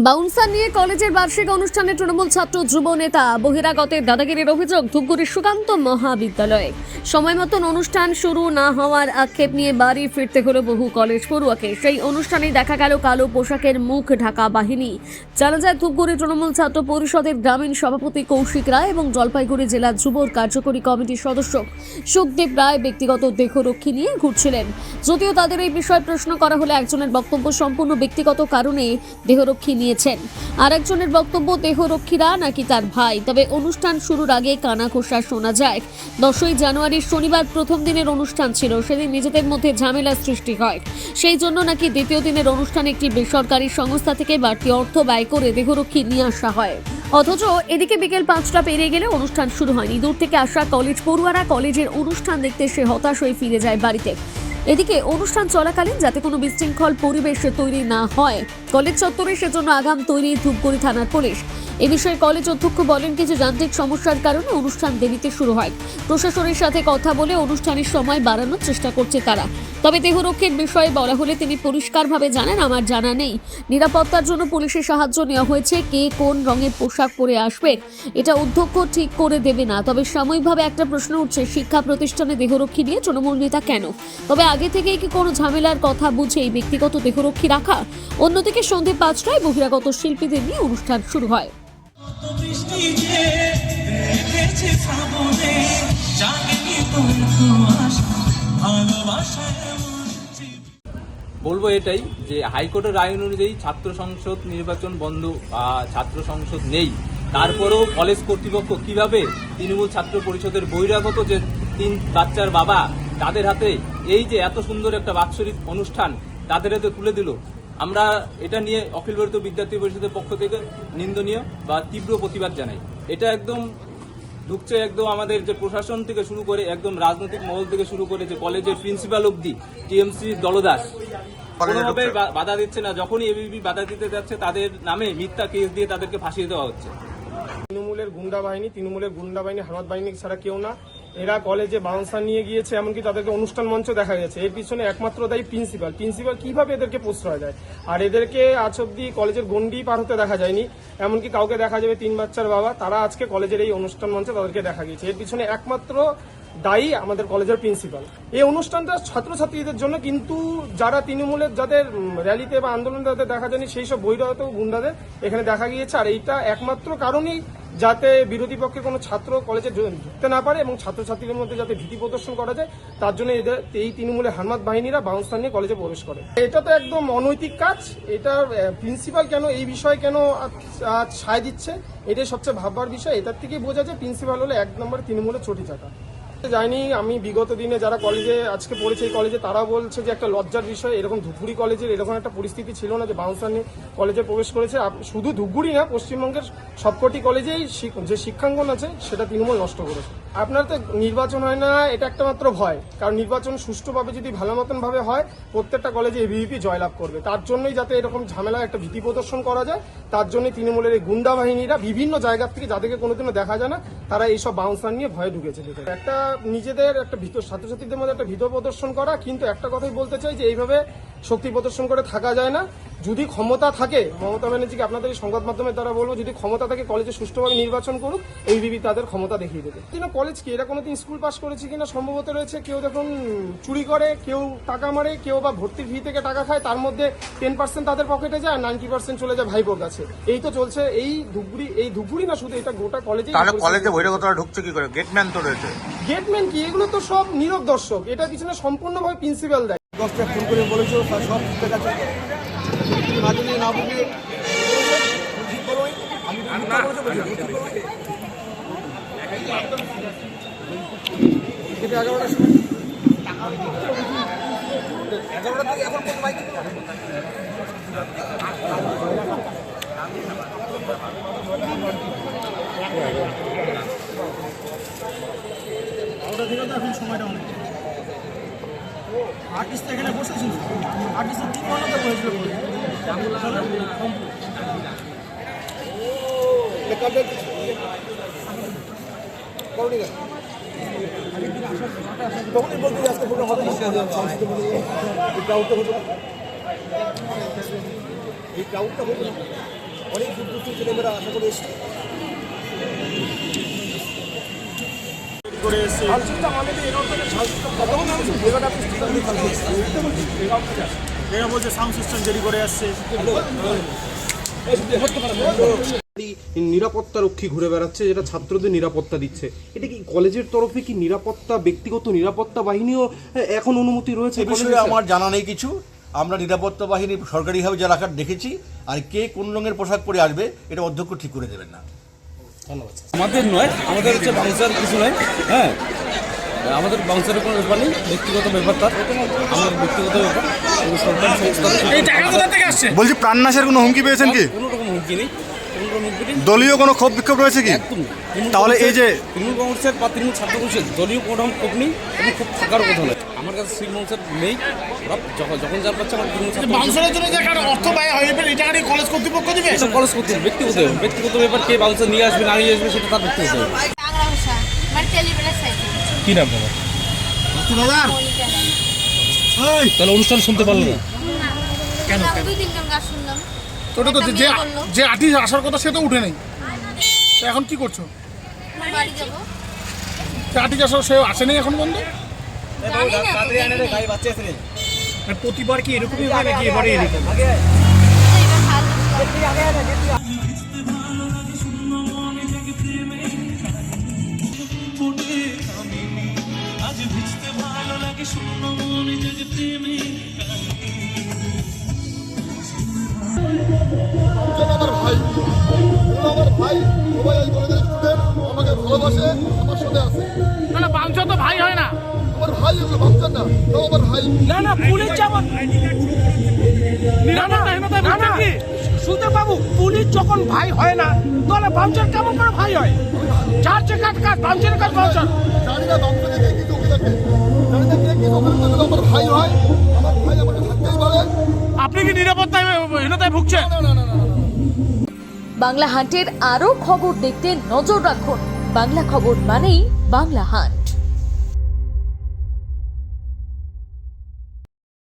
Bouncer নিয়ে কলেজের বার্ষিক অনুষ্ঠানে তৃণমূল ছাত্র যুব নেতা বহিরাগতের দাদাগিরির অভিযোগ ধূপগুড়ির সুকান্ত মহাবিদ্যালয়ে। সময় মতন অনুষ্ঠান শুরু না হওয়ার আক্ষেপ নিয়ে বাড়ি ফিরতে হলো বহু কলেজ পড়ুয়াকে। সেই অনুষ্ঠানেই দেখা গেল কালো পোশাকের মুখ ঢাকা বাহিনী। জানা যায় ধূপগুড়ি তৃণমূল ছাত্র পরিষদের গ্রামীণ সভাপতি কৌশিক রায় এবং জলপাইগুড়ি জেলা যুব কার্যকরী কমিটির সদস্য সুখদেব রায় ব্যক্তিগত দেহরক্ষী নিয়ে ঘুরছিলেন। যদিও তাদের এই বিষয়ে প্রশ্ন করা হলে একজনের বক্তব্য সম্পূর্ণ ব্যক্তিগত কারণে দেহরক্ষী নিয়েছেন, আর একজনের বক্তব্য দেহরক্ষীরা নাকি তার ভাই। তবে অনুষ্ঠান শুরুর আগে কানাঘোষা শোনা যায়। 10ই জানুয়ারি শনিবার প্রথম দিনের অনুষ্ঠান ছিল, সেদিন নিজেদের মধ্যে ঝামেলার সৃষ্টি হয়। সেই জন্য নাকি দ্বিতীয় দিনের অনুষ্ঠানে একটি বেসরকারি সংস্থা থেকে বাড়তি অর্থ ব্যয় করে দেহরক্ষী নিয়ে আসা হয়। অথচ এদিকে বিকেল 5টা পেরিয়ে গেলে অনুষ্ঠান শুরু হয়নি। দূর থেকে আসা কলেজ পড়ুয়ারা কলেজের অনুষ্ঠান দেখতে সে হতাশ হয়ে ফিরে যায় বাড়িতে। এদিকে অনুষ্ঠান চলাকালীন যাতে কোনো বিশৃঙ্খল পরিবেশ তৈরি না হয় কলেজ চত্বরে সেজন্য আগাম তৈরি ধূপগুড়ি থানার পুলিশ। এ বিষয়ে কলেজ অধ্যক্ষ বলেন, কিছু যান্ত্রিক সমস্যার কারণে অনুষ্ঠান দেরিতে শুরু হয়। প্রশাসনের সাথে কথা বলে অনুষ্ঠানের সময় বাড়ানোর চেষ্টা করছে তারা। তবে দেহরক্ষীর বিষয়ে বলা হলে তিনি পরিষ্কারভাবে জানেন, আমার জানা নেই। নিরাপত্তার জন্য পুলিশের সাহায্য নেওয়া হয়েছে। কে কোন রঙের পোশাক পরে আসবে এটা অধ্যক্ষ ঠিক করে দেবে না। তবে সাময়িকভাবে একটা প্রশ্ন উঠছে, শিক্ষা প্রতিষ্ঠানে দেহরক্ষী নিয়ে তৃণমূল নেতা কেন? তবে আগে থেকেই কি কোনো ঝামেলার কথা বুঝে এই ব্যক্তিগত দেহরক্ষী রাখা? অন্যদিকে সন্ধ্যে 5টায় বহিরাগত শিল্পীদের নিয়ে অনুষ্ঠান শুরু হয়। বলবো এটাই যে হাইকোর্টের রায় অনুযায়ী ছাত্র সংসদ নির্বাচন বন্ধ বা ছাত্র সংসদ নেই, তারপরেও কলেজ কর্তৃপক্ষ কিভাবে তৃণমূল ছাত্র পরিষদের বহিরাগত যে 3 বাচ্চার বাবা তাদের হাতে এই যে এত সুন্দর একটা বাৎসরিক অনুষ্ঠান তাদের হাতে তুলে দিল। আমরা এটা নিয়ে অখিল ভারতীয় বিদ্যার্থী পরিষদের পক্ষ থেকে নিন্দনীয় বা তীব্র প্রতিবাদ জানাই। এটা একদম ঢুকছে একদম আমাদের যে প্রশাসন থেকে শুরু করে একদম রাজনৈতিক মহল থেকে শুরু করে যে কলেজের প্রিন্সিপাল অবধি টিএমসি দলদাস কোনোভাবে বাধা দিচ্ছে না। যখনই এবিপি বাধা দিতে যাচ্ছে তাদের নামে মিথ্যা কেস দিয়ে তাদেরকে ফাঁসিয়ে দেওয়া হচ্ছে। তৃণমূলের গুন্ডা বাহিনী হারমাত বাহিনী ছাড়া কেউ না। এরা কলেজে বাউন্সার নিয়ে গিয়েছে, এমনকি তাদেরকে অনুষ্ঠান মঞ্চ দেখা গেছে। এর পিছনে একমাত্র দায়ী প্রিন্সিপাল কিভাবে এদেরকে প্রশ্রয় দেয়। আর এদেরকে আজ অব্দি কলেজের গন্ডি পার হতে দেখা যায়নি। এমনকি কাউকে দেখা যাবে 3 বাচ্চার বাবা, তারা আজকে কলেজের এই অনুষ্ঠান মঞ্চে তাদেরকে দেখা গেছে। এর পিছনে একমাত্র দায়ী আমাদের কলেজের প্রিন্সিপাল। এই অনুষ্ঠানটা ছাত্রছাত্রীদের জন্য, কিন্তু যারা তৃণমূলের যাদের র্যালিতে বা আন্দোলনে তাদের দেখা যায়নি সেই সব বহিরাগত গুন্ডাদের এখানে দেখা গিয়েছে। আর এইটা একমাত্র কারণেই যাতে বিরোধী পক্ষে কোনো ছাত্র কলেজে ঢুকতে না পারে এবং ছাত্রছাত্রীদের মধ্যে যাতে ভীতি প্রদর্শন করা যায়, তার জন্য এই তৃণমূলের হারমাত বাহিনীরা বাউন্সার নিয়ে কলেজে প্রবেশ করে। এটা তো একদম অনৈতিক কাজ। এটা প্রিন্সিপাল কেন এই বিষয়ে কেন সায় দিচ্ছে, এটাই সবচেয়ে ভাববার বিষয়। এটার থেকেই বোঝা যায় প্রিন্সিপাল হলে 1 নম্বর তৃণমূলের চটি চাকা। জানি আমি বিগত দিনে যারা কলেজে আজকে পড়েছে এই কলেজে তারা বলছে যে একটা লজ্জার বিষয়। এরকম ধূপগুড়ি কলেজের এরকম একটা পরিস্থিতি ছিল না যে বাউন্সার নিয়ে কলেজে প্রবেশ করেছে। শুধু ধূপগুড়ি না, পশ্চিমবঙ্গের সবকটি কলেজেই যে শিক্ষাঙ্গন আছে সেটা তৃণমূল নষ্ট করেছে। আপনার তো নির্বাচন হয় না, এটা একটা মাত্র ভয়। কারণ নির্বাচন সুষ্ঠুভাবে যদি ভালো মতন ভাবে হয় প্রত্যেকটা কলেজে এবিভিপি জয়লাভ করবে। তার জন্যই যাতে এরকম ঝামেলা একটা ভীতি প্রদর্শন করা যায়, তার জন্যই তৃণমূলের এই গুন্ডা বাহিনীরা বিভিন্ন জায়গা থেকে যাদেরকে কোনোদিনও দেখা যায় না তারা এইসব বাউন্সার নিয়ে ভয়ে ঢুকেছে। একটা নিজেদের একটা ছাত্রছাত্রীদের মধ্যে একটা ভীত প্রদর্শন করা। কিন্তু একটা কথাই বলতে চাই যে এইভাবে শক্তি প্রদর্শন করে থাকা যায় না। যদি ক্ষমতা থাকে, মমতা ব্যানার্জিকে আপনাদের এই সংবাদ মাধ্যমের দ্বারা বলবো, যদি ক্ষমতা থাকে কলেজে সুষ্ঠুভাবে নির্বাচন করুক, এইবিপি তাদের ক্ষমতা দেখিয়ে দেবে। কিন্তু কলেজ কি এরা কোনোদিন স্কুল পাস করেছে কিনা সম্ভবত রয়েছে। কেউ দেখুন চুরি করে, কেউ টাকা মারে, কেউ বা ভর্তির ফি থেকে টাকা খায়। তার মধ্যে 10% তাদের পকেটে যায়, 90% চলে যায় ভাইপোর কাছে। এই তো চলছে এই ধূপগুড়ি না শুধু, এটা গোটা কলেজে। কলেজে বহিরাগতরা ঢুকছে কি করে? গেটম্যান তো রয়েছে। গেটম্যান কি? এগুলো তো সব নীরব দর্শক। এটা পিছনে সম্পূর্ণভাবে প্রিন্সিপাল দেয়। 10টা ফোন করে বলেছো সব ঠিক আছে, না জন্য না বুঝে আমি 11টার সময় 11টা থেকে এখন কোন বাইক এখন সময়টা অনেক আর্টিস্ট এখানে বসেছিল। আর্টিস্ট 3 ঘন্টা বসেছিল। তখনই বলতে আজকে পুরো হবে এই ক্রাউডটা হতো। অনেক দূর দূর থেকে ছেলেমেয়েরা আশা করে এসছে। এরা বলছে সাউন্ড সিস্টেম দেরি করে আসছে। নিরাপত্তা রক্ষী ঘুরে বেড়াচ্ছে, যেটা ছাত্রদের নিরাপত্তা দিচ্ছে। এটা কি কলেজের তরফে কি নিরাপত্তা, ব্যক্তিগত নিরাপত্তা বাহিনীও এখন অনুমতি রয়েছে? এ বিষয়ে আমার জানা নেই কিছু। আমরা নিরাপত্তা বাহিনী সরকারিভাবে যা রাখার দেখেছি, আর কে কোন রঙের পোশাক পরে আসবে এটা অধ্যক্ষ ঠিক করে দেবেন না। আমাদের নয়, আমাদের হচ্ছে বাউন্সার কিছু নয়। হ্যাঁ, আমাদের বাউন্সারের কোনো ব্যাপার নেই, ব্যক্তিগত ব্যাপার তার, আমাদের ব্যক্তিগত ব্যাপার। সরকারি সংস্থা বলছি প্রাণনাশের কোনো হুমকি পেয়েছেন কি? কোনো রকম হুমকি নেই, কোনো রকম হুমকি নেই। দলীয় কোনো ক্ষোভ বিক্ষোভ রয়েছে কি? একদম না। তাহলে এই যে তৃণমূল কংগ্রেসের বা তৃণমূল ছাত্র পরিষদ দলীয় কোনো রকম ক্ষোভ নেই এবং খুব থাকার কথা নয়। আমার কাছে সিভিল বাউন্সার নেই। ওরা যখন যার পাচ্ছে আমার তৃণমূল ছাত্র বাউন্সারের জন্য যে একটা অর্থ ব্যয় হয় এই টাকাটি কলেজ কর্তৃপক্ষ দিবে? এসব কলেজ করতে হবে, ব্যক্তিগত ব্যাপার। কে বাউন্সার নিয়ে আসবে না নিয়ে আসবে সেটা তার ব্যক্তিগত ব্যাপার। বাংলা ভাষা মানে টেলিবেলার সাইটে কি নাম তোমার? তাহলে অনুষ্ঠান শুনতে পারলো না কেন? দুই তিনজন গান শুনলাম। ওটা তো একটা যে মেয়ে বললো, যে আর্টিস্ট আসার কথা সে তো উঠে নেই, তো এখন কি করছো? আমার বাড়ি যাবো। আর্টিস্ট আসার সে আসেনি এখন বন্ধ? জানি না তো, দেখি নাই। প্রতিবার কি এরকমই হয় নাকি এবারে এরকম? এবার ভালো লাগছে। আমার ভাই সবাই এই কলেজের স্টুডেন্ট, আমাকে ভালোবাসে, আমার সাথে আছে। না বাউন্সার তো ভাই হয় না। আমার ভাই এগুলো বাচ্চা না, তাও আমার ভাই। না পুলিশ যেমন সুদেব বাবু, পুলিশ যখন ভাই হয় না তাহলে বাউন্সার কেমন করে ভাই হয়? চার যে কাজ বাউন্সারের কাজ বাউন্সার। জানি না বাচ্চা থেকে কি চোখে দেখে, জানি না কে কি চোখে দেখে, আমার ভাই হয়, আমার ভাই আমাকে থাকতেই পারে। আপনি কি নিরাপত্তাহীনতায় ভুগছেন? না। বাংলা হান্টের আরও খবর দেখতে নজর রাখুন। বাংলা খবর মানেই বাংলা হান্ট।